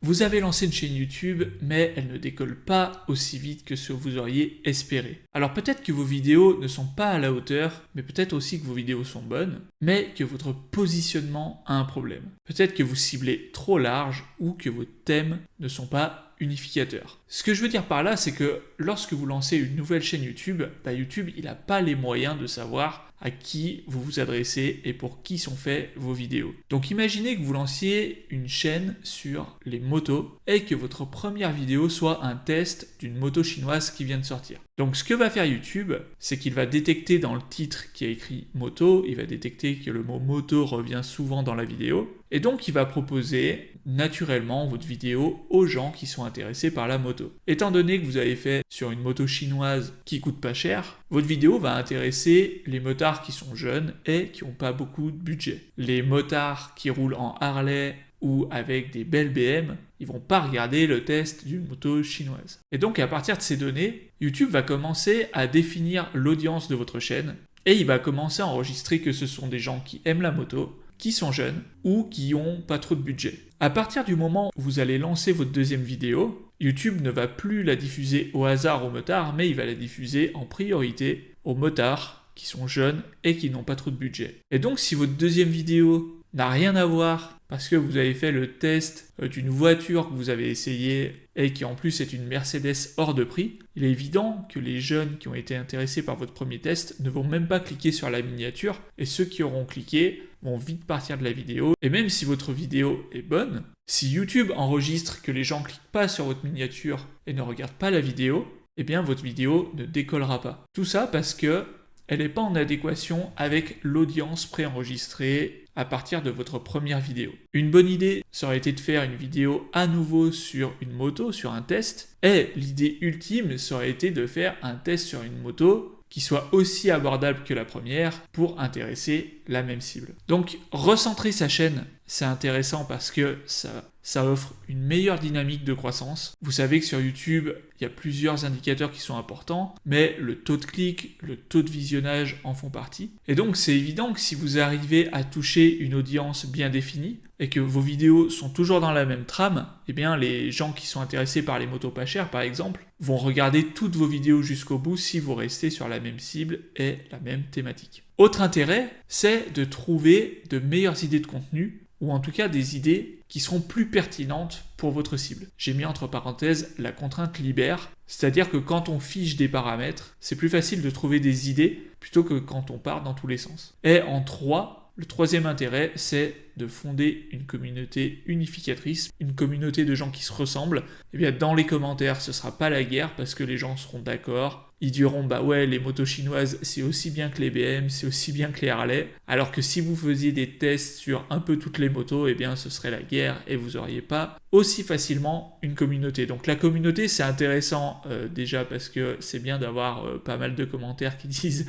Vous avez lancé une chaîne YouTube, mais elle ne décolle pas aussi vite que ce que vous auriez espéré. Alors peut-être que vos vidéos ne sont pas à la hauteur, mais peut-être aussi que vos vidéos sont bonnes, mais que votre positionnement a un problème. Peut-être que vous ciblez trop large ou que vos thèmes ne sont pas unificateurs. Ce que je veux dire par là, c'est que lorsque vous lancez une nouvelle chaîne YouTube, YouTube il n'a pas les moyens de savoir à qui vous vous adressez et pour qui sont faites vos vidéos. Donc imaginez que vous lanciez une chaîne sur les motos et que votre première vidéo soit un test d'une moto chinoise qui vient de sortir. Donc ce que va faire YouTube, c'est qu'il va détecter dans le titre qui a écrit moto, il va détecter que le mot moto revient souvent dans la vidéo, et donc il va proposer naturellement votre vidéo aux gens qui sont intéressés par la moto. Étant donné que vous avez fait sur une moto chinoise qui coûte pas cher, votre vidéo va intéresser les motards qui sont jeunes et qui n'ont pas beaucoup de budget. Les motards qui roulent en Harley ou avec des belles BM, ils vont pas regarder le test d'une moto chinoise. Et donc à partir de ces données, YouTube va commencer à définir l'audience de votre chaîne et il va commencer à enregistrer que ce sont des gens qui aiment la moto, qui sont jeunes ou qui n'ont pas trop de budget. À partir du moment où vous allez lancer votre deuxième vidéo, YouTube ne va plus la diffuser au hasard aux motards, mais il va la diffuser en priorité aux motards qui sont jeunes et qui n'ont pas trop de budget. Et donc si votre deuxième vidéo n'a rien à voir parce que vous avez fait le test d'une voiture que vous avez essayé et qui en plus est une Mercedes hors de prix, il est évident que les jeunes qui ont été intéressés par votre premier test ne vont même pas cliquer sur la miniature et ceux qui auront cliqué vont vite partir de la vidéo. Et même si votre vidéo est bonne, si YouTube enregistre que les gens cliquent pas sur votre miniature et ne regardent pas la vidéo, eh bien votre vidéo ne décollera pas. Tout ça parce que elle n'est pas en adéquation avec l'audience préenregistrée à partir de votre première vidéo. Une bonne idée, ça aurait été de faire une vidéo à nouveau sur une moto, sur un test, et l'idée ultime, ça aurait été de faire un test sur une moto qui soit aussi abordable que la première pour intéresser la même cible. Donc recentrer sa chaîne, c'est intéressant parce que ça offre une meilleure dynamique de croissance. Vous savez que sur YouTube, il y a plusieurs indicateurs qui sont importants, mais le taux de clic, le taux de visionnage en font partie. Et donc c'est évident que si vous arrivez à toucher une audience bien définie et que vos vidéos sont toujours dans la même trame, eh bien les gens qui sont intéressés par les motos pas chères par exemple, vont regarder toutes vos vidéos jusqu'au bout si vous restez sur la même cible et la même thématique. Autre intérêt, c'est de trouver de meilleures idées de contenu ou en tout cas des idées qui seront plus pertinentes pour votre cible. J'ai mis entre parenthèses la contrainte libère, c'est-à-dire que quand on fiche des paramètres, c'est plus facile de trouver des idées plutôt que quand on part dans tous les sens. Et en 3, le troisième intérêt, c'est de fonder une communauté unificatrice, une communauté de gens qui se ressemblent. Et bien dans les commentaires, ce sera pas la guerre parce que les gens seront d'accord. Ils diront les motos chinoises c'est aussi bien que les BM, c'est aussi bien que les Harley. Alors que si vous faisiez des tests sur un peu toutes les motos, eh bien ce serait la guerre et vous auriez pas aussi facilement une communauté. Donc la communauté c'est intéressant déjà parce que c'est bien d'avoir pas mal de commentaires qui disent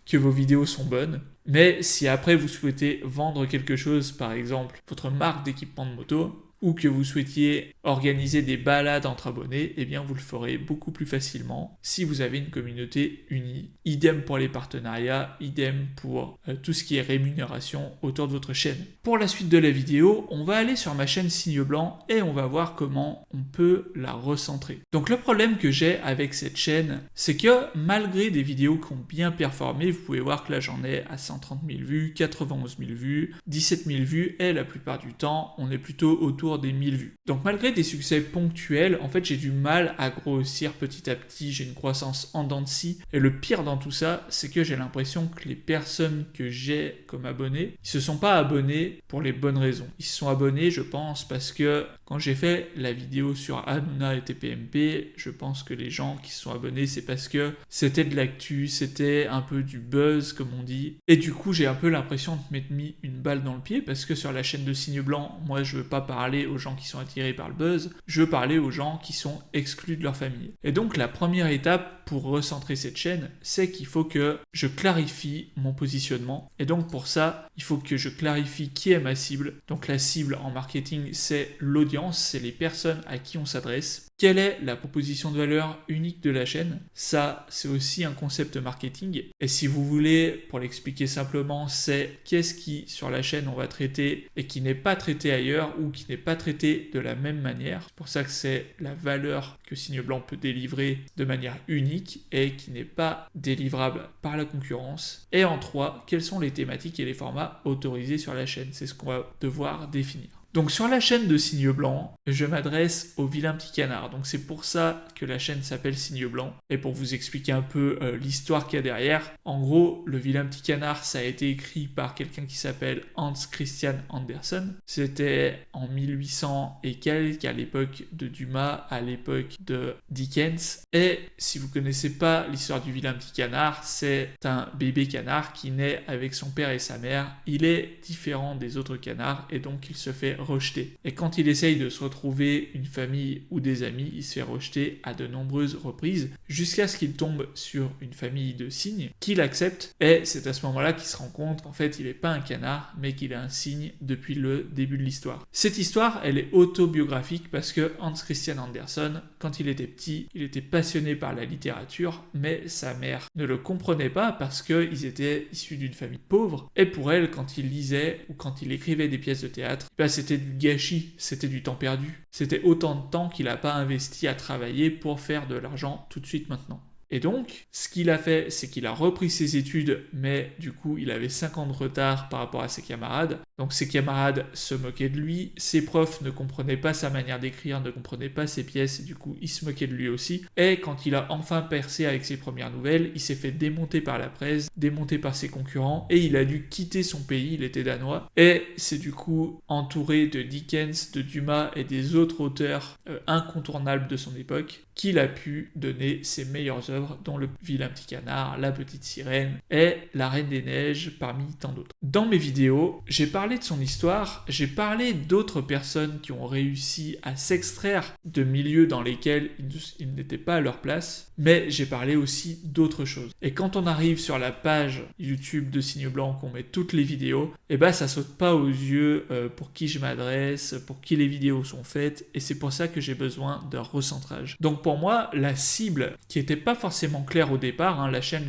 que vos vidéos sont bonnes. Mais si après vous souhaitez vendre quelque chose, par exemple votre marque d'équipement de moto, ou que vous souhaitiez organiser des balades entre abonnés, eh bien vous le ferez beaucoup plus facilement si vous avez une communauté unie. Idem pour les partenariats, idem pour tout ce qui est rémunération autour de votre chaîne. Pour la suite de la vidéo, on va aller sur ma chaîne Signe Blanc et on va voir comment on peut la recentrer. Donc le problème que j'ai avec cette chaîne, c'est que malgré des vidéos qui ont bien performé, vous pouvez voir que là j'en ai à 130 000 vues, 91 000 vues, 17 000 vues et la plupart du temps, on est plutôt autour des 1000 vues. Donc malgré des succès ponctuels, en fait j'ai du mal à grossir petit à petit, j'ai une croissance en dents de scie, et le pire dans tout ça, c'est que j'ai l'impression que les personnes que j'ai comme abonnés, ils se sont pas abonnés pour les bonnes raisons. Ils se sont abonnés, je pense, parce que quand j'ai fait la vidéo sur Hanouna et TPMP, je pense que les gens qui se sont abonnés, c'est parce que c'était de l'actu, c'était un peu du buzz comme on dit, et du coup j'ai un peu l'impression de m'être mis une balle dans le pied, parce que sur la chaîne de Signe Blanc, moi je veux pas parler aux gens qui sont attirés par le buzz, je veux parler aux gens qui sont exclus de leur famille. Et donc la première étape pour recentrer cette chaîne, c'est qu'il faut que je clarifie mon positionnement. Et donc pour ça, il faut que je clarifie qui est ma cible. Donc la cible en marketing, c'est l'audience audience, c'est les personnes à qui on s'adresse. Quelle est la proposition de valeur unique de la chaîne? Ça, c'est aussi un concept marketing. Et si vous voulez, pour l'expliquer simplement, c'est qu'est-ce qui, sur la chaîne, on va traiter et qui n'est pas traité ailleurs ou qui n'est pas traité de la même manière. C'est pour ça que c'est la valeur que Signe Blanc peut délivrer de manière unique et qui n'est pas délivrable par la concurrence. Et en 3, quelles sont les thématiques et les formats autorisés sur la chaîne? C'est ce qu'on va devoir définir. Donc sur la chaîne de Signe Blanc, je m'adresse au vilain petit canard. Donc c'est pour ça que la chaîne s'appelle Signe Blanc. Et pour vous expliquer un peu l'histoire qu'il y a derrière, en gros, le vilain petit canard, ça a été écrit par quelqu'un qui s'appelle Hans Christian Andersen. C'était en 1800 et quelques, à l'époque de Dumas, à l'époque de Dickens. Et si vous connaissez pas l'histoire du vilain petit canard, c'est un bébé canard qui naît avec son père et sa mère. Il est différent des autres canards et donc il se fait rejeter. Et quand il essaye de se retrouver une famille ou des amis, il se fait rejeter à de nombreuses reprises jusqu'à ce qu'il tombe sur une famille de cygnes qui l'accepte. Et c'est à ce moment-là qu'il se rend compte qu'en fait il n'est pas un canard mais qu'il est un cygne depuis le début de l'histoire. Cette histoire, elle est autobiographique parce que Hans Christian Andersen, quand il était petit, il était passionné par la littérature, mais sa mère ne le comprenait pas parce qu'ils étaient issus d'une famille pauvre. Et pour elle, quand il lisait ou quand il écrivait des pièces de théâtre, c'était du gâchis, c'était du temps perdu. C'était autant de temps qu'il n'a pas investi à travailler pour faire de l'argent tout de suite maintenant. Et donc, ce qu'il a fait, c'est qu'il a repris ses études, mais du coup, il avait 5 ans de retard par rapport à ses camarades. Donc ses camarades se moquaient de lui, ses profs ne comprenaient pas sa manière d'écrire, ne comprenaient pas ses pièces, et du coup, ils se moquaient de lui aussi. Et quand il a enfin percé avec ses premières nouvelles, il s'est fait démonter par la presse, démonter par ses concurrents, et il a dû quitter son pays, il était danois. Et c'est du coup entouré de Dickens, de Dumas et des autres auteurs incontournables de son époque, qu'il a pu donner ses meilleures œuvres, dont Le vilain petit canard, La petite sirène et La Reine des Neiges, parmi tant d'autres. Dans mes vidéos, j'ai parlé de son histoire, j'ai parlé d'autres personnes qui ont réussi à s'extraire de milieux dans lesquels ils n'étaient pas à leur place, mais j'ai parlé aussi d'autres choses. Et quand on arrive sur la page YouTube de Signe Blanc, qu'on met toutes les vidéos, et ben ça saute pas aux yeux pour qui je m'adresse, pour qui les vidéos sont faites, et c'est pour ça que j'ai besoin d'un recentrage. Donc pour moi, la cible, qui n'était pas forcément claire au départ, la chaîne,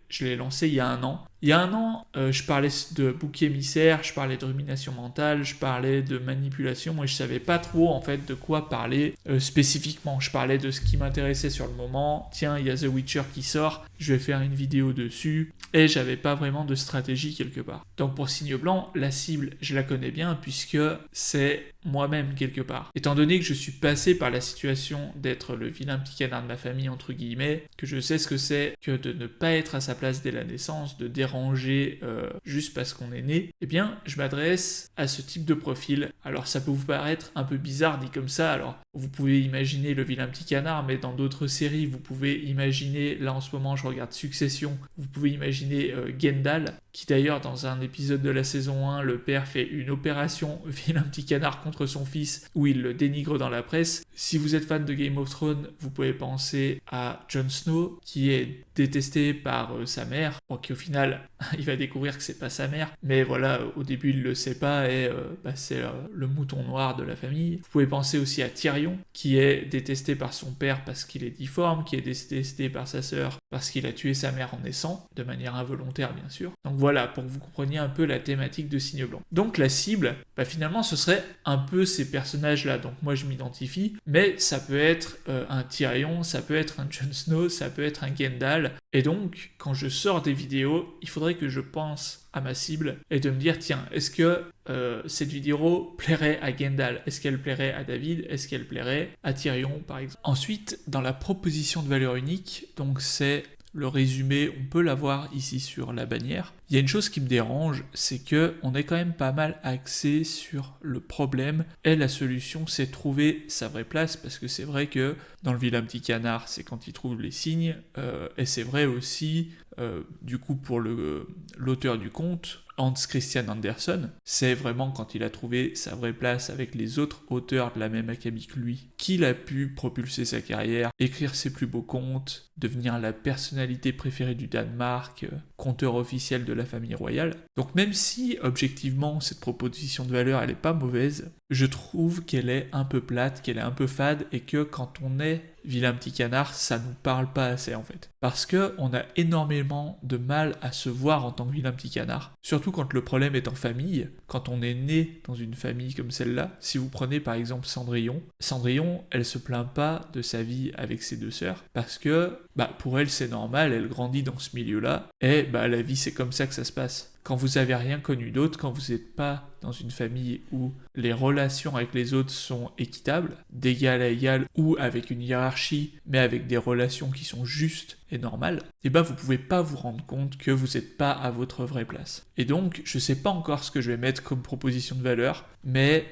je l'ai lancée il y a un an. Il y a un an, je parlais de bouc émissaire, je parlais de rumination mentale, je parlais de manipulation, et je savais pas trop en fait de quoi parler spécifiquement. Je parlais de ce qui m'intéressait sur le moment. Tiens, il y a The Witcher qui sort, je vais faire une vidéo dessus, et j'avais pas vraiment de stratégie quelque part. Donc pour Signe Blanc, la cible, je la connais bien puisque c'est moi-même quelque part. Étant donné que je suis passé par la situation d'être le vilain petit canard de ma famille entre guillemets, que je sais ce que c'est que de ne pas être à sa place dès la naissance, de déranger juste parce qu'on est né, eh bien je m'adresse à ce type de profil. Alors ça peut vous paraître un peu bizarre dit comme ça, alors vous pouvez imaginer le vilain petit canard, mais dans d'autres séries, vous pouvez imaginer, là en ce moment je regarde Succession, vous pouvez imaginer Gendal, qui d'ailleurs dans un épisode de la saison 1, le père fait une opération vilain petit canard contre son fils, où il le dénigre dans la presse. Si vous êtes fan de Game of Thrones, vous pouvez penser à Jon Snow, qui est détesté par sa mère, bon, qui au final, il va découvrir que c'est pas sa mère, mais voilà, au début il le sait pas, et c'est le mouton noir de la famille. Vous pouvez penser aussi à Tyrion, qui est détesté par son père parce qu'il est difforme, qui est détesté par sa sœur parce qu'il a tué sa mère en naissant, de manière involontaire bien sûr. Donc voilà, pour que vous compreniez un peu la thématique de Signe Blanc. Donc la cible, finalement ce serait un peu ces personnages-là, donc moi je m'identifie, mais ça peut être un Tyrion, ça peut être un Jon Snow, ça peut être un Gendal, et donc quand je sors des vidéos, il faudrait que je pense à ma cible et de me dire tiens, est-ce que cette vidéo plairait à Gendal, est-ce qu'elle plairait à David, est-ce qu'elle plairait à Tyrion par exemple. Ensuite, dans la proposition de valeur unique, donc c'est le résumé, on peut l'avoir ici sur la bannière. Il y a une chose qui me dérange, c'est que on est quand même pas mal axé sur le problème et la solution, c'est trouver sa vraie place, parce que c'est vrai que dans le vilain petit canard, c'est quand il trouve les signes, et c'est vrai aussi, du coup pour l'auteur du conte, Hans Christian Andersen, c'est vraiment quand il a trouvé sa vraie place avec les autres auteurs de la même acabit que lui, qu'il a pu propulser sa carrière, écrire ses plus beaux contes, devenir la personnalité préférée du Danemark, compteur officiel de la famille royale. Donc même si objectivement cette proposition de valeur elle est pas mauvaise, je trouve qu'elle est un peu plate, qu'elle est un peu fade et que quand on est vilain petit canard, ça nous parle pas assez en fait. Parce que on a énormément de mal à se voir en tant que vilain petit canard. Surtout quand le problème est en famille, quand on est né dans une famille comme celle-là. Si vous prenez par exemple Cendrillon, elle se plaint pas de sa vie avec ses deux sœurs parce que pour elle c'est normal, elle grandit dans ce milieu-là et la vie c'est comme ça que ça se passe. Quand vous avez rien connu d'autre, quand vous n'êtes pas dans une famille où les relations avec les autres sont équitables, d'égal à égal ou avec une hiérarchie, mais avec des relations qui sont justes et normales, vous pouvez pas vous rendre compte que vous n'êtes pas à votre vraie place. Et donc, je sais pas encore ce que je vais mettre comme proposition de valeur, mais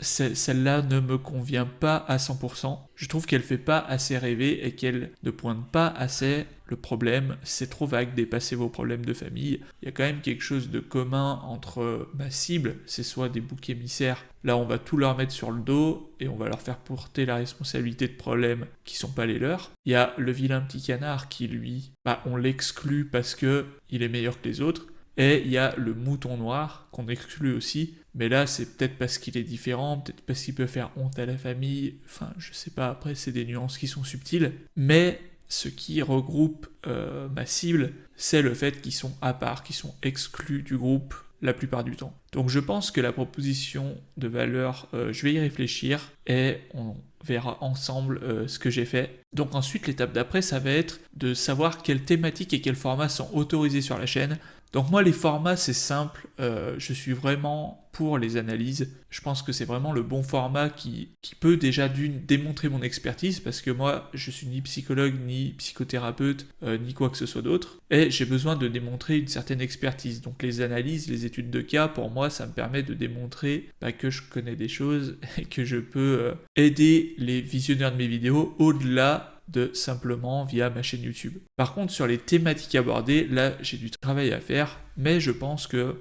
celle-là ne me convient pas à 100%. Je trouve qu'elle fait pas assez rêver et qu'elle ne pointe pas assez le problème. C'est trop vague, dépassez vos problèmes de famille. Il y a quand même quelque chose de commun entre ma cible, c'est soit des boucs émissaires, là on va tout leur mettre sur le dos et on va leur faire porter la responsabilité de problèmes qui sont pas les leurs. Il y a le vilain petit canard qui lui, on l'exclut parce que il est meilleur que les autres. Et il y a le mouton noir qu'on exclut aussi, mais là c'est peut-être parce qu'il est différent, peut-être parce qu'il peut faire honte à la famille, enfin je sais pas, après c'est des nuances qui sont subtiles, mais ce qui regroupe ma cible, c'est le fait qu'ils sont à part, qu'ils sont exclus du groupe la plupart du temps. Donc je pense que la proposition de valeur, je vais y réfléchir et on verra ensemble ce que j'ai fait. Donc ensuite l'étape d'après ça va être de savoir quelles thématiques et quels formats sont autorisés sur la chaîne. Donc moi les formats c'est simple, je suis vraiment pour les analyses, je pense que c'est vraiment le bon format qui peut déjà démontrer mon expertise parce que moi je suis ni psychologue ni psychothérapeute ni quoi que ce soit d'autre et j'ai besoin de démontrer une certaine expertise. Donc les analyses, les études de cas pour moi ça me permet de démontrer que je connais des choses et que je peux aider les visionneurs de mes vidéos au-delà de simplement via ma chaîne YouTube. Par contre, sur les thématiques abordées, là, j'ai du travail à faire, mais je pense que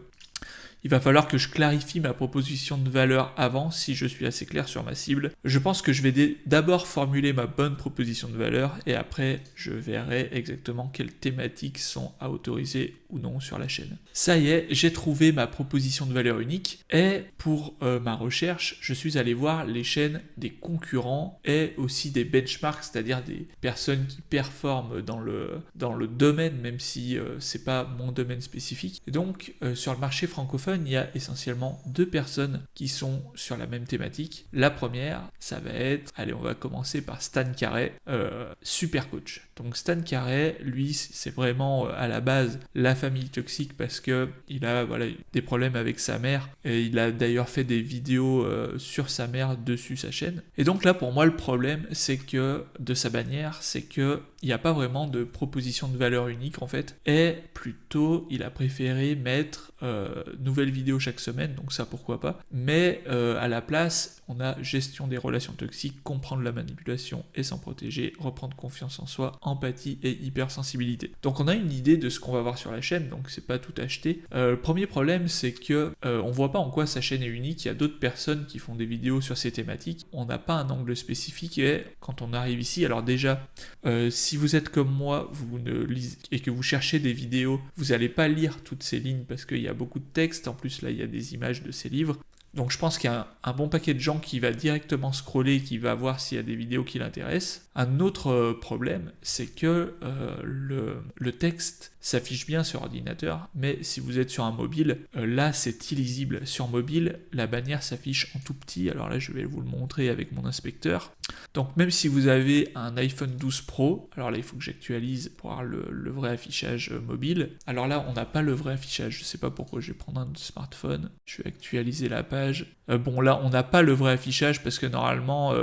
il va falloir que je clarifie ma proposition de valeur avant, si je suis assez clair sur ma cible. Je pense que je vais d'abord formuler ma bonne proposition de valeur et après je verrai exactement quelles thématiques sont à autoriser ou non sur la chaîne. Ça y est, j'ai trouvé ma proposition de valeur unique et pour ma recherche, je suis allé voir les chaînes des concurrents et aussi des benchmarks, c'est-à-dire des personnes qui performent dans le domaine, même si c'est pas mon domaine spécifique. Et donc, sur le marché francophone, il y a essentiellement deux personnes qui sont sur la même thématique. La première, ça va être, allez, on va commencer par Stan Carré, super coach. Donc Stan Carré, lui, c'est vraiment à la base la famille toxique parce que il a des problèmes avec sa mère et il a d'ailleurs fait des vidéos sur sa mère dessus sa chaîne. Et donc là, pour moi, le problème, c'est que de sa bannière, c'est que il n'y a pas vraiment de proposition de valeur unique en fait, et plutôt il a préféré mettre nouvelles vidéos chaque semaine, donc ça pourquoi pas, mais à la place on a gestion des relations toxiques, comprendre la manipulation et s'en protéger, reprendre confiance en soi, empathie et hypersensibilité. Donc on a une idée de ce qu'on va voir sur la chaîne, donc c'est pas tout acheté. Le premier problème c'est que on voit pas en quoi sa chaîne est unique, il y a d'autres personnes qui font des vidéos sur ces thématiques, on n'a pas un angle spécifique et quand on arrive ici, alors déjà si vous êtes comme moi, vous ne lisez et que vous cherchez des vidéos, vous n'allez pas lire toutes ces lignes parce qu'il y a beaucoup de texte, en plus là il y a des images de ces livres. Donc je pense qu'il y a un bon paquet de gens qui va directement scroller, qui va voir s'il y a des vidéos qui l'intéressent. Un autre problème, c'est que le texte s'affiche bien sur ordinateur, mais si vous êtes sur un mobile, là c'est illisible. Sur mobile, la bannière s'affiche en tout petit, alors là je vais vous le montrer avec mon inspecteur. Donc même si vous avez un iPhone 12 Pro, alors là il faut que j'actualise pour avoir le vrai affichage mobile. Alors là on n'a pas le vrai affichage, je sais pas pourquoi, je vais prendre un smartphone, je vais actualiser la page. Bon là on n'a pas le vrai affichage parce que normalement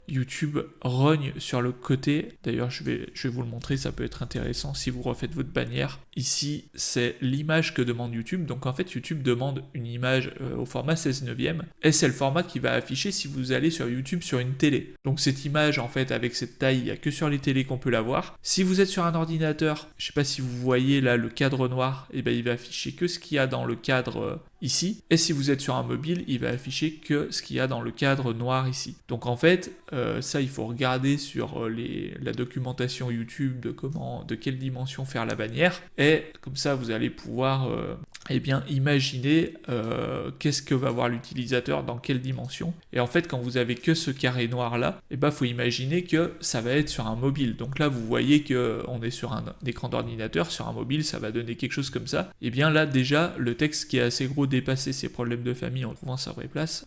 YouTube rogne sur le côté. D'ailleurs je vais vous le montrer, ça peut être intéressant si vous refaites votre bannière. Ici c'est l'image que demande YouTube, donc en fait YouTube demande une image au format 16:9 et c'est le format qui va afficher si vous allez sur YouTube sur une télé. Donc cette image en fait avec cette taille, il n'y a que sur les télés qu'on peut la voir. Si vous êtes sur un ordinateur, je sais pas si vous voyez là le cadre noir, et ben il va afficher que ce qu'il y a dans le cadre ici. Et si vous êtes sur un mobile, il va afficher afficher que ce qu'il y a dans le cadre noir ici. Donc en fait, ça il faut regarder sur la documentation YouTube de quelle dimension faire la bannière, et comme ça vous allez pouvoir imaginer qu'est-ce que va voir l'utilisateur dans quelle dimension. Et en fait, quand vous avez que ce carré noir là, faut imaginer que ça va être sur un mobile. Donc là vous voyez que on est sur un écran d'ordinateur, sur un mobile ça va donner quelque chose comme ça. Et bien là déjà le texte qui est assez gros dépassait ses problèmes de famille en trouvant sa vraie place,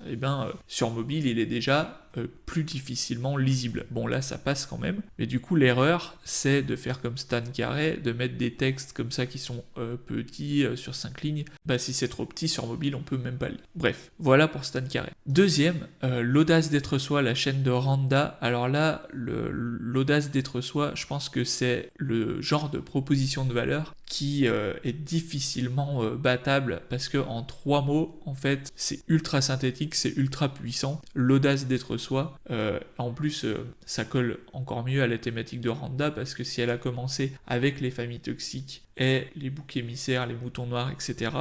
sur mobile il est déjà plus difficilement lisible. Bon là ça passe quand même, mais du coup l'erreur c'est de faire comme Stan Carré, de mettre des textes comme ça qui sont petits sur 5 lignes. Si c'est trop petit sur mobile on peut même pas lire. Bref, voilà pour Stan Carré. Deuxième, l'audace d'être soi, la chaîne de Randa. Alors là, l'audace d'être soi, je pense que c'est le genre de proposition de valeur qui est difficilement battable, parce que en 3 mots, en fait, c'est ultra synthétique, c'est ultra puissant. L'audace d'être soi, en plus, ça colle encore mieux à la thématique de Randa, parce que si elle a commencé avec les familles toxiques et les boucs émissaires, les moutons noirs, etc.,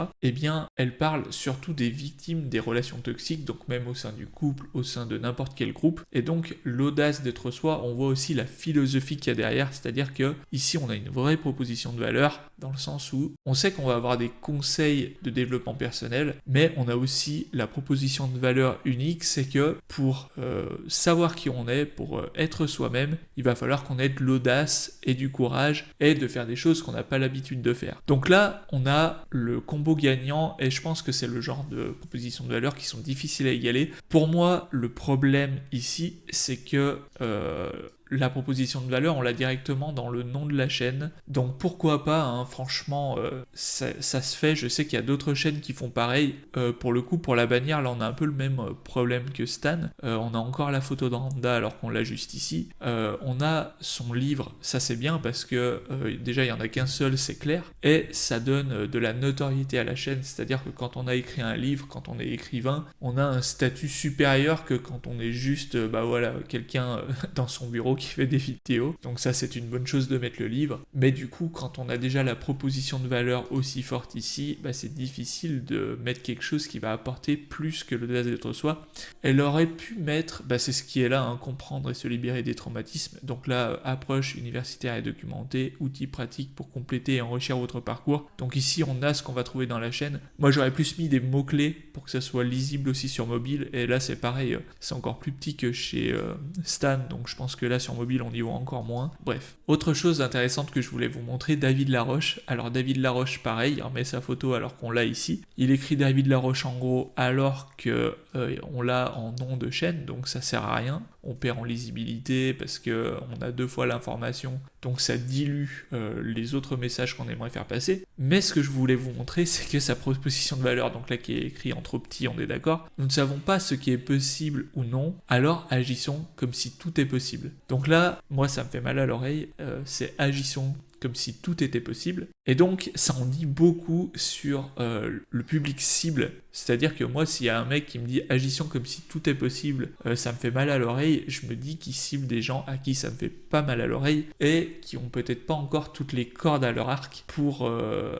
elle parle surtout des victimes des relations toxiques, donc même au sein du couple, au sein de n'importe quel groupe. Et donc l'audace d'être soi, on voit aussi la philosophie qu'il y a derrière, c'est-à-dire que ici on a une vraie proposition de valeur, dans le sens où on sait qu'on va avoir des conseils de développement personnel, mais on a aussi la proposition de valeur unique, c'est que pour savoir qui on est, pour être soi-même, il va falloir qu'on ait de l'audace et du courage, et de faire des choses qu'on n'a pas l'habitude de faire. Donc là, on a le combo gagnant, et je pense que c'est le genre de propositions de valeur qui sont difficiles à égaler. Pour moi, le problème ici, c'est que la proposition de valeur, on l'a directement dans le nom de la chaîne. Donc pourquoi pas, hein, franchement, ça se fait. Je sais qu'il y a d'autres chaînes qui font pareil. Pour le coup, pour la bannière, là on a un peu le même problème que Stan. On a encore la photo de Randa alors qu'on l'a juste ici. On a son livre, ça c'est bien parce que déjà il n'y en a qu'un seul, c'est clair. Et ça donne de la notoriété à la chaîne, c'est-à-dire que quand on a écrit un livre, quand on est écrivain, on a un statut supérieur que quand on est juste, quelqu'un dans son bureau qui fait des vidéos. Donc ça c'est une bonne chose de mettre le livre, mais du coup quand on a déjà la proposition de valeur aussi forte ici, c'est difficile de mettre quelque chose qui va apporter plus que l'audace d'être soi. Elle aurait pu mettre, c'est ce qui est là, hein, comprendre et se libérer des traumatismes. Donc là, approche universitaire et documentée, outils pratiques pour compléter et enrichir votre parcours. Donc ici on a ce qu'on va trouver dans la chaîne. Moi j'aurais plus mis des mots-clés pour que ça soit lisible aussi sur mobile, et là c'est pareil, c'est encore plus petit que chez Stan, donc je pense que là sur mobile on y voit encore moins. Bref, autre chose intéressante que je voulais vous montrer, David Laroche. Alors David Laroche, pareil, il remet sa photo alors qu'on l'a ici. Il écrit David Laroche en gros alors que on l'a en nom de chaîne, donc ça sert à rien. On perd en lisibilité parce que on a 2 fois l'information, donc ça dilue les autres messages qu'on aimerait faire passer. Mais ce que je voulais vous montrer, c'est que sa proposition de valeur, donc là qui est écrit en trop petit, on est d'accord, nous ne savons pas ce qui est possible ou non, alors agissons comme si tout est possible. Donc là, moi ça me fait mal à l'oreille, c'est agissons comme si tout était possible. Et donc, ça en dit beaucoup sur le public cible. C'est-à-dire que moi, s'il y a un mec qui me dit « agissons comme si tout est possible », ça me fait mal à l'oreille. Je me dis qu'il cible des gens à qui ça me fait pas mal à l'oreille et qui ont peut-être pas encore toutes les cordes à leur arc pour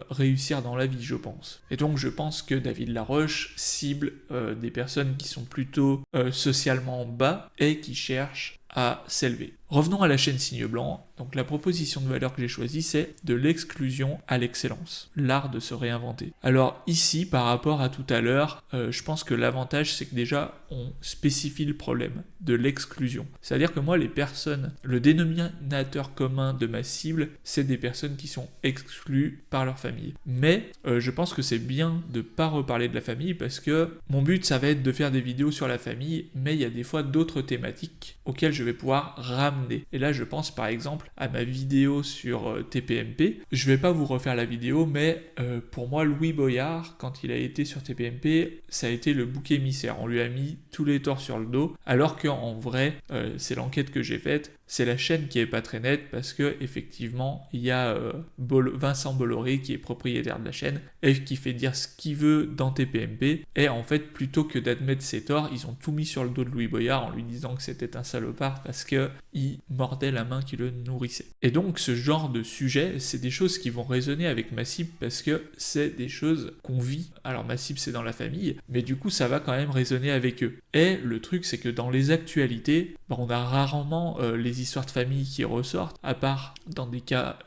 réussir dans la vie, je pense. Et donc, je pense que David Laroche cible des personnes qui sont plutôt socialement bas et qui cherchent à s'élever. Revenons à la chaîne Signe Blanc. Donc la proposition de valeur que j'ai choisie, c'est de l'exclusion à l'excellence, l'art de se réinventer. Alors ici, par rapport à tout à l'heure, je pense que l'avantage, c'est que déjà, on spécifie le problème de l'exclusion. C'est-à-dire que moi, les personnes, le dénominateur commun de ma cible, c'est des personnes qui sont exclues par leur famille. Mais je pense que c'est bien de ne pas reparler de la famille, parce que mon but, ça va être de faire des vidéos sur la famille, mais il y a des fois d'autres thématiques auxquelles je vais pouvoir ramener. Et là, je pense par exemple à ma vidéo sur TPMP. Je vais pas vous refaire la vidéo, mais pour moi, Louis Boyard, quand il a été sur TPMP, ça a été le bouc émissaire. On lui a mis tous les torts sur le dos, alors qu'en vrai, c'est l'enquête que j'ai faite, c'est la chaîne qui est pas très nette, parce que effectivement, il y a Vincent Bolloré qui est propriétaire de la chaîne et qui fait dire ce qu'il veut dans TPMP. Et en fait, plutôt que d'admettre ses torts, ils ont tout mis sur le dos de Louis Boyard en lui disant que c'était un salopard parce que il qui mordait la main qui le nourrissait. Et donc ce genre de sujet, c'est des choses qui vont résonner avec ma cible parce que c'est des choses qu'on vit. Alors ma cible c'est dans la famille, mais du coup ça va quand même résonner avec eux. Et le truc c'est que dans les actualités, on a rarement les histoires de famille qui ressortent, à part dans des cas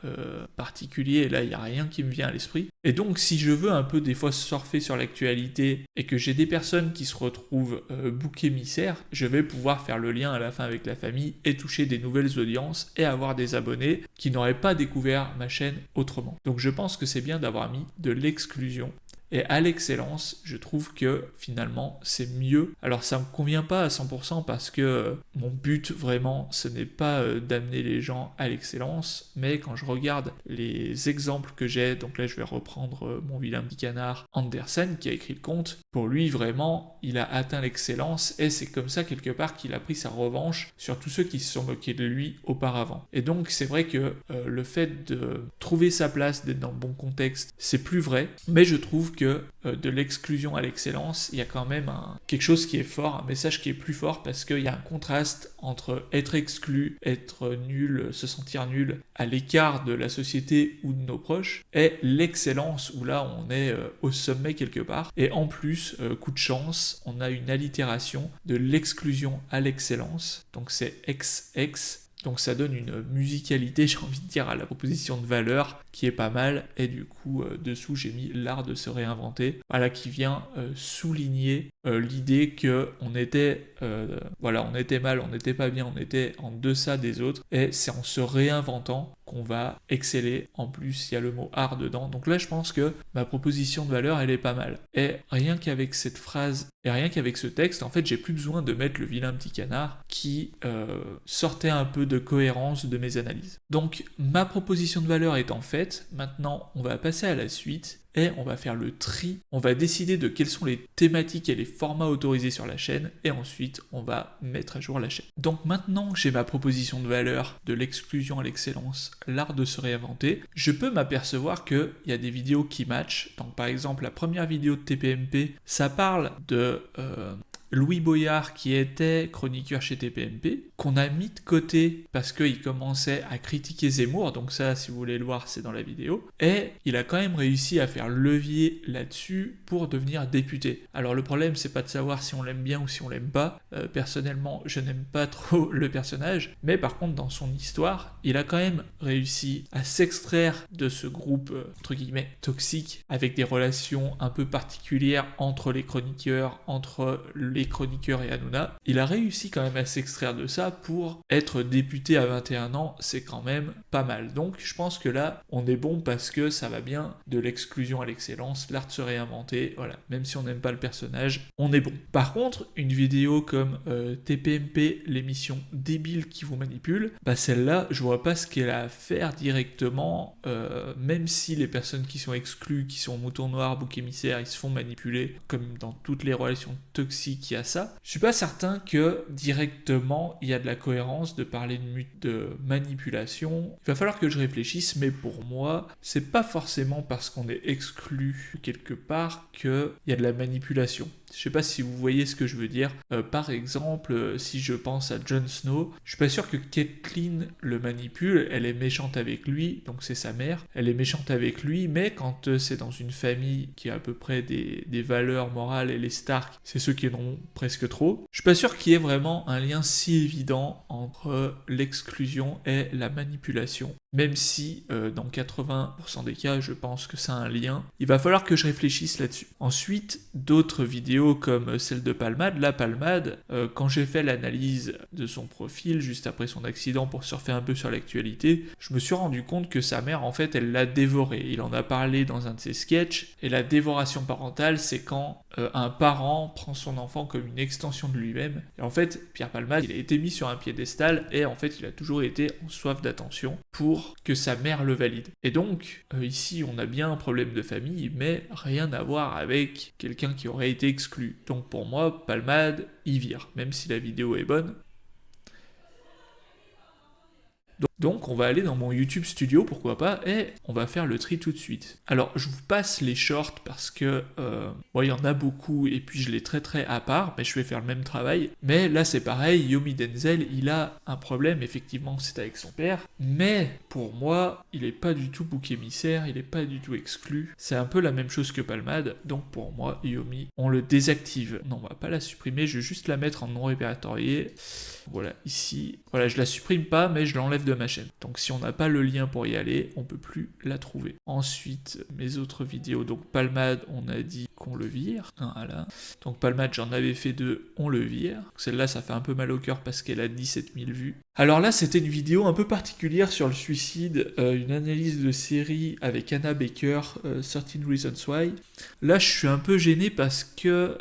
particuliers, et là il n'y a rien qui me vient à l'esprit. Et donc si je veux un peu des fois surfer sur l'actualité et que j'ai des personnes qui se retrouvent bouc émissaires, je vais pouvoir faire le lien à la fin avec la famille et toucher des nouvelles audiences et avoir des abonnés qui n'auraient pas découvert ma chaîne autrement. Donc je pense que c'est bien d'avoir mis de l'exclusion. Et à l'excellence, je trouve que finalement c'est mieux. Alors ça me convient pas à 100% parce que mon but vraiment ce n'est pas d'amener les gens à l'excellence, mais quand je regarde les exemples que j'ai, donc là je vais reprendre mon vilain petit canard Andersen qui a écrit le conte, pour lui vraiment il a atteint l'excellence et c'est comme ça quelque part qu'il a pris sa revanche sur tous ceux qui se sont moqués de lui auparavant. Et donc c'est vrai que le fait de trouver sa place, d'être dans le bon contexte, c'est plus vrai, mais je trouve que de l'exclusion à l'excellence, il y a quand même quelque chose qui est fort, un message qui est plus fort parce qu'il y a un contraste entre être exclu, être nul, se sentir nul, à l'écart de la société ou de nos proches, et l'excellence où là on est au sommet quelque part. Et en plus, coup de chance, on a une allitération de l'exclusion à l'excellence, donc c'est ex-ex. Donc ça donne une musicalité, j'ai envie de dire, à la proposition de valeur qui est pas mal. Et du coup, dessous, j'ai mis l'art de se réinventer. Voilà, qui vient souligner l'idée que on était mal, on n'était pas bien, on était en deçà des autres. Et c'est en se réinventant qu'on va exceller. En plus, il y a le mot art dedans. Donc là, je pense que ma proposition de valeur, elle est pas mal. Et rien qu'avec cette phrase, et rien qu'avec ce texte, en fait, j'ai plus besoin de mettre le vilain petit canard qui sortait un peu de cohérence de mes analyses. Donc, ma proposition de valeur étant faite, maintenant, on va passer à la suite. Et on va faire le tri, on va décider de quelles sont les thématiques et les formats autorisés sur la chaîne, et ensuite on va mettre à jour la chaîne. Donc maintenant que j'ai ma proposition de valeur, de l'exclusion à l'excellence, l'art de se réinventer, je peux m'apercevoir qu'il y a des vidéos qui matchent. Donc par exemple la première vidéo de TPMP, ça parle de Louis Boyard qui était chroniqueur chez TPMP, qu'on a mis de côté parce qu'il commençait à critiquer Zemmour, donc ça si vous voulez le voir c'est dans la vidéo, et il a quand même réussi à faire levier là-dessus pour devenir député. Alors le problème c'est pas de savoir si on l'aime bien ou si on l'aime pas, personnellement je n'aime pas trop le personnage, mais par contre dans son histoire, il a quand même réussi à s'extraire de ce groupe entre guillemets toxique, avec des relations un peu particulières entre les chroniqueurs, entre les chroniqueurs et Hanouna. Il a réussi quand même à s'extraire de ça pour être député à 21 ans, c'est quand même pas mal. Donc je pense que là, on est bon parce que ça va bien de l'exclusion à l'excellence, l'art de se réinventer, voilà. Même si on n'aime pas le personnage, on est bon. Par contre, une vidéo comme TPMP, l'émission débile qui vous manipule, bah celle-là, je vois pas ce qu'elle a à faire directement, même si les personnes qui sont exclues, qui sont moutons noirs, boucs émissaires, ils se font manipuler, comme dans toutes les relations toxiques qu'il y a ça. Je suis pas certain que directement il y a de la cohérence de parler de manipulation. Il va falloir que je réfléchisse, mais pour moi, c'est pas forcément parce qu'on est exclu quelque part qu'il y a de la manipulation. Je sais pas si vous voyez ce que je veux dire. Par exemple, si je pense à Jon Snow, je suis pas sûr que Catelyn le manipule, elle est méchante avec lui, donc c'est sa mère, elle est méchante avec lui, mais quand c'est dans une famille qui a à peu près des valeurs morales, et les Stark, c'est ceux qui en ont presque trop, je suis pas sûr qu'il y ait vraiment un lien si évident entre l'exclusion et la manipulation. Même si, dans 80% des cas, je pense que ça a un lien. Il va falloir que je réfléchisse là-dessus. Ensuite, d'autres vidéos comme celle de Palmade. La Palmade, quand j'ai fait l'analyse de son profil, juste après son accident, pour surfer un peu sur l'actualité, je me suis rendu compte que sa mère, en fait, elle l'a dévoré. Il en a parlé dans un de ses sketchs. Et la dévoration parentale, c'est quand un parent prend son enfant comme une extension de lui-même. Et en fait, Pierre Palmade, il a été mis sur un piédestal et en fait, il a toujours été en soif d'attention pour que sa mère le valide. Et donc, ici, on a bien un problème de famille, mais rien à voir avec quelqu'un qui aurait été exclu. Donc pour moi, Palmade, il vire, même si la vidéo est bonne. Donc on va aller dans mon YouTube Studio, pourquoi pas, et on va faire le tri tout de suite. Alors je vous passe les shorts parce que bon, il y en a beaucoup et puis je les traiterai à part, mais je vais faire le même travail. Mais là c'est pareil, Yomi Denzel, il a un problème, effectivement c'est avec son père, mais pour moi il est pas du tout bouc émissaire, il est pas du tout exclu. C'est un peu la même chose que Palmade, donc pour moi Yomi, on le désactive. Non, on va pas la supprimer, je vais juste la mettre en non répertorié. Voilà, ici, voilà, je la supprime pas, mais je l'enlève de ma chaîne. Donc si on n'a pas le lien pour y aller, on peut plus la trouver. Ensuite, mes autres vidéos, donc Palmade, on a dit qu'on le vire. Voilà. Donc Palmade, j'en avais fait 2, on le vire. Celle-là, ça fait un peu mal au cœur parce qu'elle a 17 000 vues. Alors là, c'était une vidéo un peu particulière sur le suicide, une analyse de série avec Anna Baker, 13 Reasons Why. Là, je suis un peu gêné parce que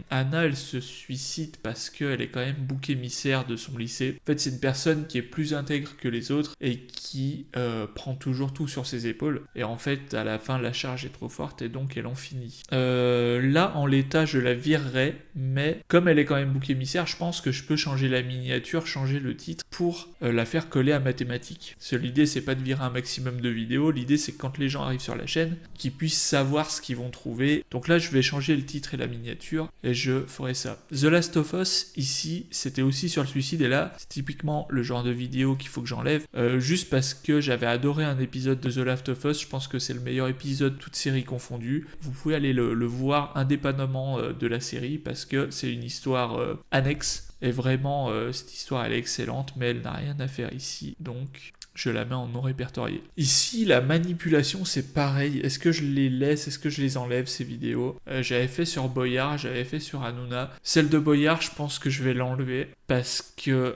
Anna, elle se suicide parce qu'elle est quand même bouc émissaire de son lycée. En fait, c'est une personne qui est plus intègre que les autres et qui prend toujours tout sur ses épaules. Et en fait, à la fin, la charge est trop forte et donc elle en finit. Là, en l'état, je la virerai, mais comme elle est quand même bouc émissaire, je pense que je peux changer la miniature, changer le titre pour la faire coller à mathématiques. Parce que l'idée, c'est pas de virer un maximum de vidéos, l'idée, c'est que quand les gens arrivent sur la chaîne, qu'ils puissent savoir ce qu'ils vont trouver. Donc là, je vais changer le titre et la miniature, et je ferai ça. The Last of Us, ici, c'était aussi sur le suicide, et là, c'est typiquement le genre de vidéo qu'il faut que j'enlève, juste parce que j'avais adoré un épisode de The Last of Us, je pense que c'est le meilleur épisode, toute série confondue. Vous pouvez aller le voir indépendamment de la série, parce que c'est une histoire annexe. Et vraiment, cette histoire, elle est excellente, mais elle n'a rien à faire ici, donc je la mets en non répertorié. Ici, la manipulation, c'est pareil. Est-ce que je les laisse? Est-ce que je les enlève, ces vidéos? J'avais fait sur Boyard, j'avais fait sur Hanouna. Celle de Boyard, je pense que je vais l'enlever, parce que,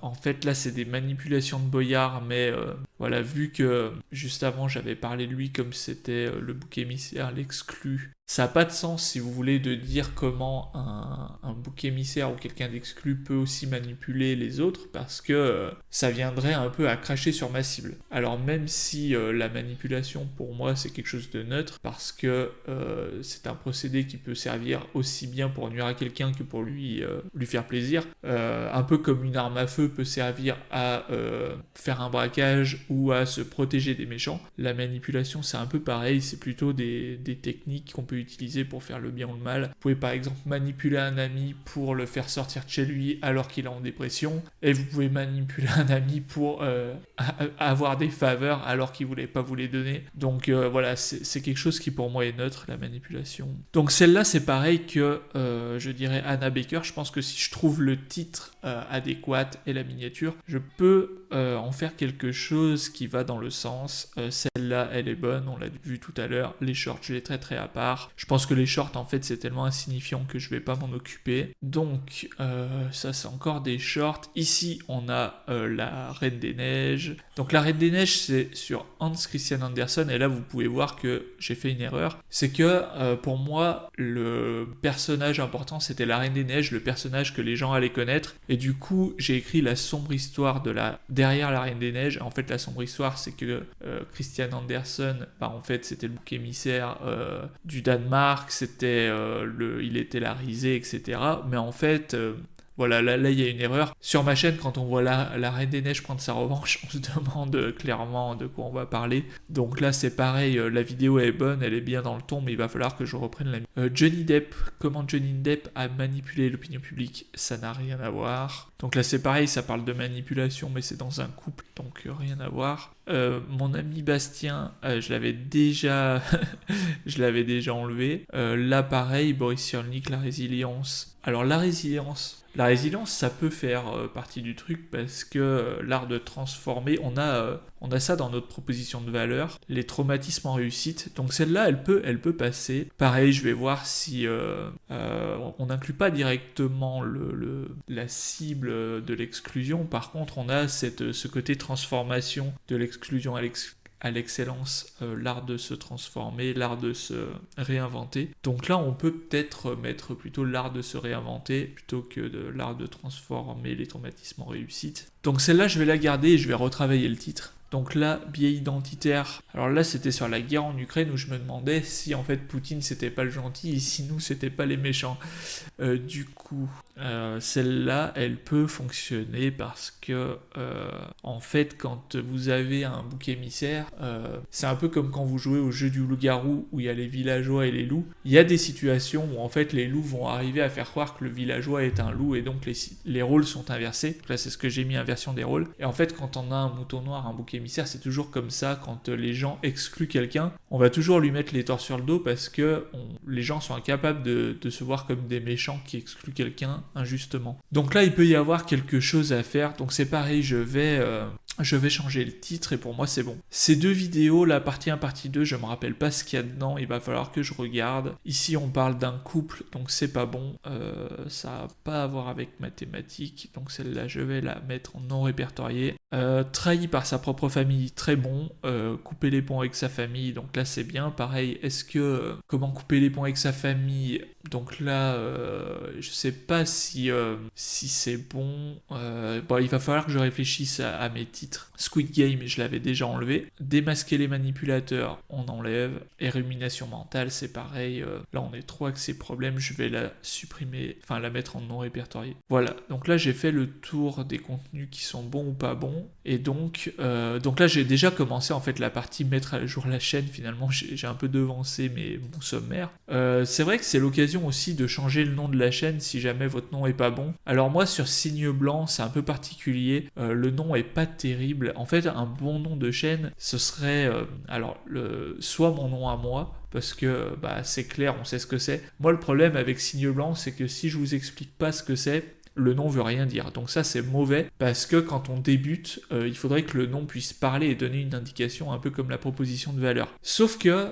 en fait, là, c'est des manipulations de Boyard, mais voilà, vu que juste avant, j'avais parlé de lui comme c'était le bouc émissaire, l'exclu. Ça n'a pas de sens, si vous voulez, de dire comment un bouc émissaire ou quelqu'un d'exclu peut aussi manipuler les autres, parce que ça viendrait un peu à cracher sur ma cible. Alors même si la manipulation, pour moi, c'est quelque chose de neutre, parce que c'est un procédé qui peut servir aussi bien pour nuire à quelqu'un que pour lui faire plaisir, un peu comme une arme à feu peut servir à faire un braquage ou à se protéger des méchants. La manipulation, c'est un peu pareil, c'est plutôt des techniques qu'on peut utiliser pour faire le bien ou le mal. Vous pouvez par exemple manipuler un ami pour le faire sortir de chez lui alors qu'il est en dépression, et vous pouvez manipuler un ami pour avoir des faveurs alors qu'il voulait pas vous les donner. Donc voilà, c'est quelque chose qui pour moi est neutre, la manipulation. Donc celle-là, c'est pareil que je dirais Anna Baker. Je pense que si je trouve le titre adéquat et la miniature, je peux en faire quelque chose qui va dans le sens. Celle-là, elle est bonne, on l'a vu tout à l'heure. Les shorts, je les traiterai à part. Je pense que les shorts, en fait, c'est tellement insignifiant que je vais pas m'en occuper. Donc, ça, c'est encore des shorts. Ici, on a la Reine des Neiges. Donc, la Reine des Neiges, c'est sur Hans Christian Andersen. Et là, vous pouvez voir que j'ai fait une erreur. C'est que, pour moi, le personnage important, c'était la Reine des Neiges, le personnage que les gens allaient connaître. Et du coup, j'ai écrit la sombre histoire derrière la Reine des Neiges. En fait, la sombre histoire, c'est que Christian Andersen, en fait, c'était le bouc émissaire du Danemark, il était la risée, etc. Mais en fait, voilà, là, il y a une erreur. Sur ma chaîne, quand on voit la Reine des Neiges prendre sa revanche, on se demande clairement de quoi on va parler. Donc là, c'est pareil, la vidéo est bonne, elle est bien dans le ton, mais il va falloir que je reprenne Johnny Depp. Comment Johnny Depp a manipulé l'opinion publique, ça n'a rien à voir. Donc là, c'est pareil, ça parle de manipulation, mais c'est dans un couple, donc rien à voir. Mon ami Bastien, je l'avais déjà enlevé. Là, pareil, Boris Cyrulnik, la résilience. Alors la résilience, ça peut faire partie du truc, parce que l'art de transformer, on a ça dans notre proposition de valeur, les traumatismes en réussite. Donc celle-là, elle peut passer. Pareil, je vais voir si on n'inclut pas directement la cible de l'exclusion. Par contre, on a ce côté transformation de l'exclusion à l'excellence, l'art de se transformer, l'art de se réinventer. Donc là, on peut peut-être mettre plutôt l'art de se réinventer plutôt que l'art de transformer les traumatismes en réussite. Donc celle-là, je vais la garder et je vais retravailler le titre. Donc là, biais identitaire. Alors là, c'était sur la guerre en Ukraine où je me demandais si en fait Poutine c'était pas le gentil et si nous c'était pas les méchants. Du coup, celle-là, elle peut fonctionner parce que en fait, quand vous avez un bouc émissaire, c'est un peu comme quand vous jouez au jeu du loup-garou où il y a les villageois et les loups. Il y a des situations où en fait les loups vont arriver à faire croire que le villageois est un loup et donc les rôles sont inversés. Donc là, c'est ce que j'ai mis, inversion des rôles. Et en fait, quand on a un mouton noir, un bouc émissaire, c'est toujours comme ça. Quand les gens excluent quelqu'un, on va toujours lui mettre les torts sur le dos parce que les gens sont incapables de se voir comme des méchants qui excluent quelqu'un injustement. Donc là, il peut y avoir quelque chose à faire. Donc c'est pareil, je vais changer le titre et pour moi c'est bon. Ces deux vidéos, la partie 1, partie 2, je me rappelle pas ce qu'il y a dedans, il va falloir que je regarde. Ici on parle d'un couple, donc c'est pas bon, ça n'a pas à voir avec mathématiques, donc celle-là je vais la mettre en non répertorié. Trahi par sa propre famille, très bon. Couper les ponts avec sa famille, donc là c'est bien. Pareil, est-ce que comment couper les ponts avec sa famille? Donc là, je sais pas si c'est bon. Bon, il va falloir que je réfléchisse à mes titres. Squid Game, je l'avais déjà enlevé. Démasquer les manipulateurs, on enlève. Et rumination mentale, c'est pareil. Là, on est trop axé problème. Je vais la supprimer, enfin la mettre en non répertorié. Voilà. Donc là, j'ai fait le tour des contenus qui sont bons ou pas bons. Et donc là, j'ai déjà commencé en fait la partie mettre à jour la chaîne. Finalement, j'ai un peu devancé mon sommaire. C'est vrai que c'est l'occasion aussi de changer le nom de la chaîne si jamais votre nom est pas bon. Alors moi sur Signe Blanc c'est un peu particulier, le nom est pas terrible. En fait un bon nom de chaîne ce serait soit mon nom à moi parce que c'est clair, on sait ce que c'est. Moi le problème avec Signe Blanc c'est que si je vous explique pas ce que c'est, le nom veut rien dire. Donc ça c'est mauvais parce que quand on débute, il faudrait que le nom puisse parler et donner une indication un peu comme la proposition de valeur. Sauf que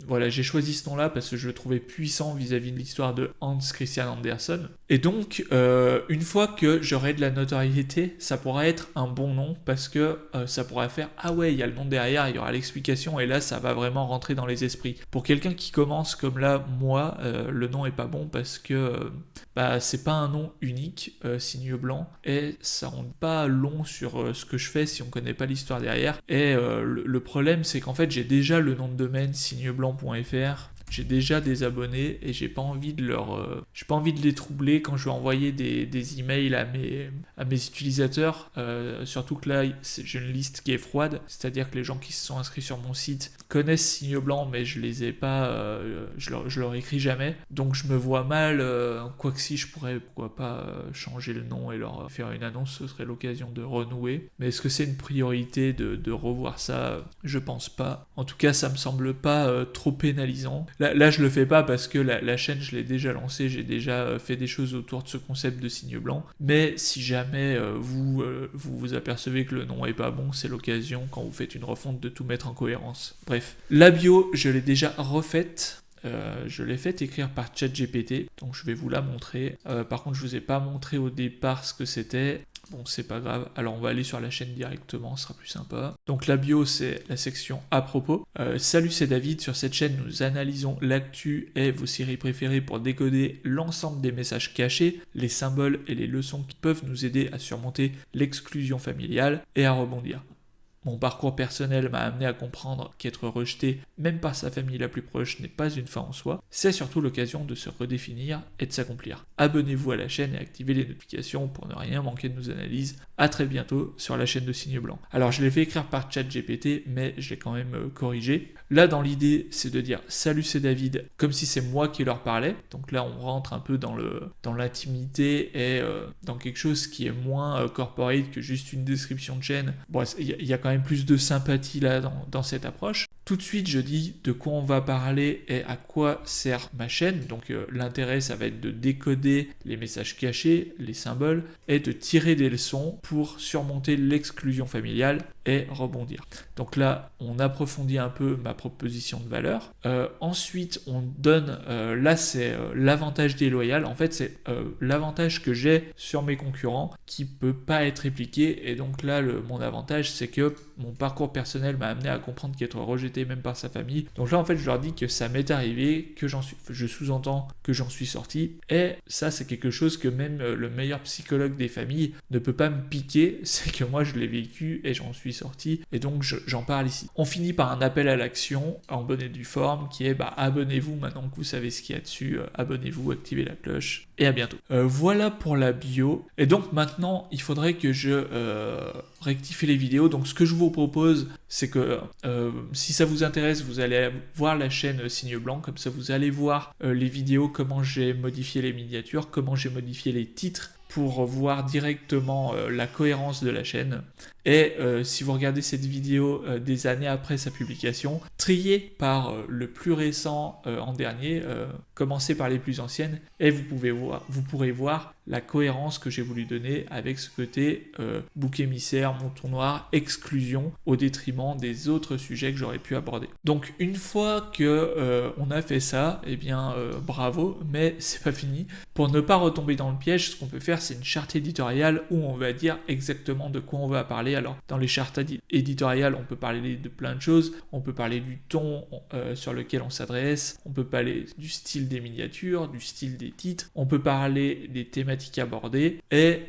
voilà, j'ai choisi ce nom-là parce que je le trouvais puissant vis-à-vis de l'histoire de Hans Christian Andersen. Et donc une fois que j'aurai de la notoriété, ça pourra être un bon nom parce que ça pourra faire ah ouais, il y a le nom derrière, il y aura l'explication et là ça va vraiment rentrer dans les esprits. Pour quelqu'un qui commence comme là, moi, le nom est pas bon parce que c'est pas un nom unique, Signe Blanc, et ça rend pas long sur ce que je fais si on connaît pas l'histoire derrière. Et le problème c'est qu'en fait j'ai déjà le nom de domaine signeblanc.fr. J'ai déjà des abonnés et j'ai pas envie de les troubler quand je vais envoyer des emails à mes utilisateurs. Surtout que là, j'ai une liste qui est froide, c'est-à-dire que les gens qui se sont inscrits sur mon site connaissent Signe Blanc, mais je les ai pas, je leur écris jamais. Donc je me vois mal, quoi que si je pourrais, pourquoi pas changer le nom et leur faire une annonce, ce serait l'occasion de renouer. Mais est-ce que c'est une priorité de revoir ça? Je pense pas. En tout cas, ça me semble pas trop pénalisant. Là, je le fais pas parce que la chaîne, je l'ai déjà lancée, j'ai déjà fait des choses autour de ce concept de Signe Blanc. Mais si jamais vous apercevez que le nom est pas bon, c'est l'occasion, quand vous faites une refonte, de tout mettre en cohérence. Bref, la bio, je l'ai déjà refaite. Je l'ai fait écrire par ChatGPT, donc je vais vous la montrer. Par contre, je vous ai pas montré au départ ce que c'était. Bon, c'est pas grave. Alors, on va aller sur la chaîne directement, ce sera plus sympa. Donc, la bio, c'est la section à propos. Salut, c'est David. Sur cette chaîne, nous analysons l'actu et vos séries préférées pour décoder l'ensemble des messages cachés, les symboles et les leçons qui peuvent nous aider à surmonter l'exclusion familiale et à rebondir. Mon parcours personnel m'a amené à comprendre qu'être rejeté, même par sa famille la plus proche, n'est pas une fin en soi, c'est surtout l'occasion de se redéfinir et de s'accomplir. Abonnez-vous à la chaîne et activez les notifications pour ne rien manquer de nos analyses. A très bientôt sur la chaîne de Signe Blanc. Alors je l'ai fait écrire par ChatGPT, mais je l'ai quand même corrigé. Là dans l'idée, c'est de dire salut, c'est David, comme si c'est moi qui leur parlais. Donc là on rentre un peu dans l'intimité et dans quelque chose qui est moins corporate que juste une description de chaîne. Bon, il y a quand même plus de sympathie là dans cette approche. Tout de suite, je dis de quoi on va parler et à quoi sert ma chaîne. Donc l'intérêt, ça va être de décoder les messages cachés, les symboles, et de tirer des leçons pour surmonter l'exclusion familiale et rebondir. Donc là, on approfondit un peu ma proposition de valeur. Ensuite, on donne, là c'est l'avantage déloyal. En fait, c'est l'avantage que j'ai sur mes concurrents qui peut pas être répliqué. Et donc là, mon avantage, c'est que mon parcours personnel m'a amené à comprendre qu'être rejeté rejeté même par sa famille. Donc là en fait je leur dis que ça m'est arrivé, que je sous-entends que j'en suis sorti, et ça c'est quelque chose que même le meilleur psychologue des familles ne peut pas me piquer, c'est que moi je l'ai vécu et j'en suis sorti, et donc j'en parle ici. On finit par un appel à l'action en bonne et due forme qui est abonnez-vous maintenant que vous savez ce qu'il y a dessus, abonnez-vous, activez la cloche, et à bientôt. Voilà pour la bio, et donc maintenant il faudrait que je rectifie les vidéos. Donc ce que je vous propose, c'est que si ça vous intéresse, vous allez voir la chaîne Signe Blanc, comme ça vous allez voir les vidéos, comment j'ai modifié les miniatures, comment j'ai modifié les titres, pour voir directement la cohérence de la chaîne. Et si vous regardez cette vidéo des années après sa publication, triez par le plus récent en dernier, commencez par les plus anciennes, et vous pourrez voir la cohérence que j'ai voulu donner avec ce côté bouc émissaire, mouton noir, exclusion, au détriment des autres sujets que j'aurais pu aborder. Donc une fois que on a fait ça, eh bien bravo, mais c'est pas fini. Pour ne pas retomber dans le piège, ce qu'on peut faire, c'est une charte éditoriale où on va dire exactement de quoi on va parler. Alors dans les chartes éditoriales, on peut parler de plein de choses, on peut parler du ton sur lequel on s'adresse, on peut parler du style des miniatures, du style des titres, on peut parler des thématiques abordées, et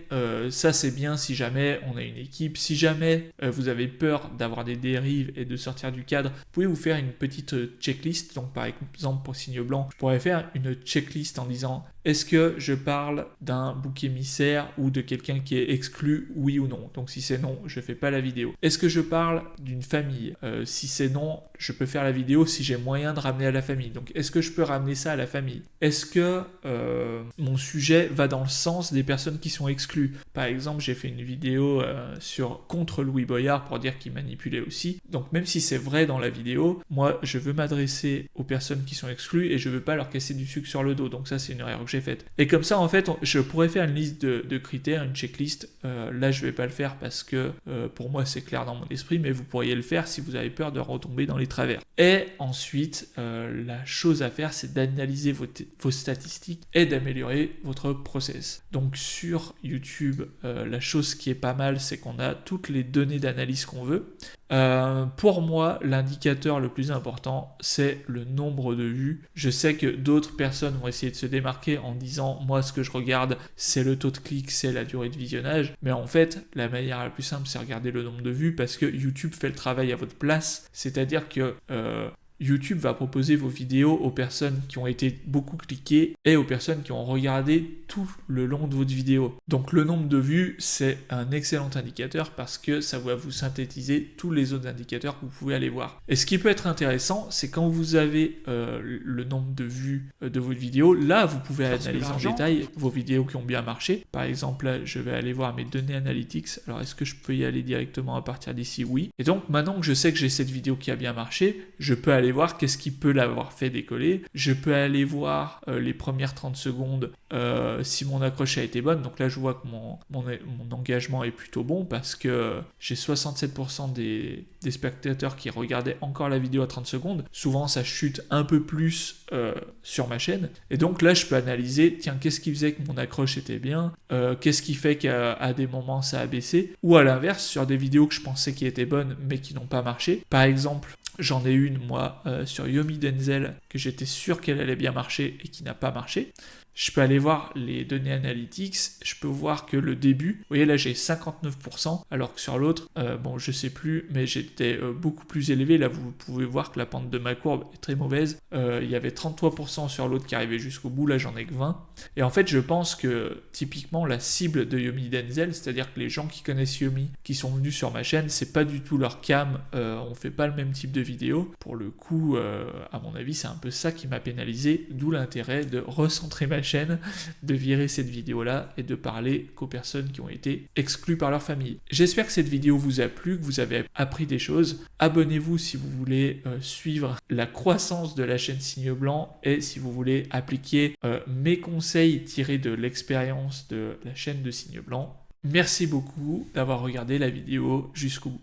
ça c'est bien si jamais on a une équipe, si jamais vous avez peur d'avoir des dérives et de sortir du cadre, vous pouvez vous faire une petite checklist. Donc par exemple pour Signe Blanc, je pourrais faire une checklist en disant est-ce que je parle d'un bouc émissaire ou de quelqu'un qui est exclu, oui ou non. Donc si c'est non, je fais pas la vidéo. Est-ce que je parle d'une famille? Si c'est non, je peux faire la vidéo si j'ai moyen de ramener à la famille. Donc est-ce que je peux ramener ça à la famille? Est-ce que mon sujet va dans le sens des personnes qui sont exclues? Par exemple, j'ai fait une vidéo contre Louis Boyard pour dire qu'il manipulait aussi. Donc même si c'est vrai dans la vidéo, moi je veux m'adresser aux personnes qui sont exclues et je veux pas leur casser du sucre sur le dos. Donc ça c'est une erreur que j'ai faite. Et comme ça en fait, je pourrais faire une liste de critères, une checklist. Là je vais pas le faire parce que pour moi c'est clair dans mon esprit, mais vous pourriez le faire si vous avez peur de retomber dans les travers. Et ensuite, la chose à faire, c'est d'analyser vos statistiques et d'améliorer votre process. Donc sur YouTube, la chose qui est pas mal, c'est qu'on a toutes les données d'analyse qu'on veut. Pour moi, l'indicateur le plus important, c'est le nombre de vues. Je sais que d'autres personnes vont essayer de se démarquer en disant, moi, ce que je regarde, c'est le taux de clic, c'est la durée de visionnage. Mais en fait, la manière la plus simple, c'est regarder le nombre de vues parce que YouTube fait le travail à votre place. C'est-à-dire que YouTube va proposer vos vidéos aux personnes qui ont été beaucoup cliquées et aux personnes qui ont regardé tout le long de votre vidéo. Donc le nombre de vues, c'est un excellent indicateur parce que ça va vous synthétiser tous les autres indicateurs que vous pouvez aller voir. Et ce qui peut être intéressant, c'est quand vous avez le nombre de vues de votre vidéo, là vous pouvez analyser en détail vos vidéos qui ont bien marché. Par exemple, là, je vais aller voir mes données analytics. Alors est-ce que je peux y aller directement à partir d'ici? Oui. Et donc maintenant que je sais que j'ai cette vidéo qui a bien marché, je peux aller voir qu'est-ce qui peut l'avoir fait décoller. Je peux aller voir les premières 30 secondes si mon accroche a été bonne. Donc là, je vois que mon engagement est plutôt bon parce que j'ai 67% des spectateurs qui regardaient encore la vidéo à 30 secondes. Souvent, ça chute un peu plus sur ma chaîne. Et donc là, je peux analyser, tiens, qu'est-ce qui faisait que mon accroche était bien? Qu'est-ce qui fait qu'à des moments, ça a baissé? Ou à l'inverse, sur des vidéos que je pensais qui étaient bonnes, mais qui n'ont pas marché. Par exemple, j'en ai une, moi, sur Yomi Denzel, que j'étais sûr qu'elle allait bien marcher et qui n'a pas marché. Je peux aller voir les données analytics, je peux voir que le début, vous voyez là j'ai 59%, alors que sur l'autre, bon je sais plus, mais j'étais beaucoup plus élevé. Là vous pouvez voir que la pente de ma courbe est très mauvaise. Il y avait 33% sur l'autre qui arrivait jusqu'au bout, là j'en ai que 20. Et en fait je pense que typiquement la cible de Yomi Denzel, c'est-à-dire que les gens qui connaissent Yomi, qui sont venus sur ma chaîne, c'est pas du tout leur cam, on fait pas le même type de vidéo. Pour le coup, à mon avis c'est un peu ça qui m'a pénalisé, d'où l'intérêt de recentrer ma chaîne, de virer cette vidéo là et de parler qu'aux personnes qui ont été exclues par leur famille. J'espère que cette vidéo vous a plu, que vous avez appris des choses. Abonnez-vous si vous voulez suivre la croissance de la chaîne Signe Blanc et si vous voulez appliquer mes conseils tirés de l'expérience de la chaîne de Signe Blanc. Merci beaucoup d'avoir regardé la vidéo jusqu'au bout.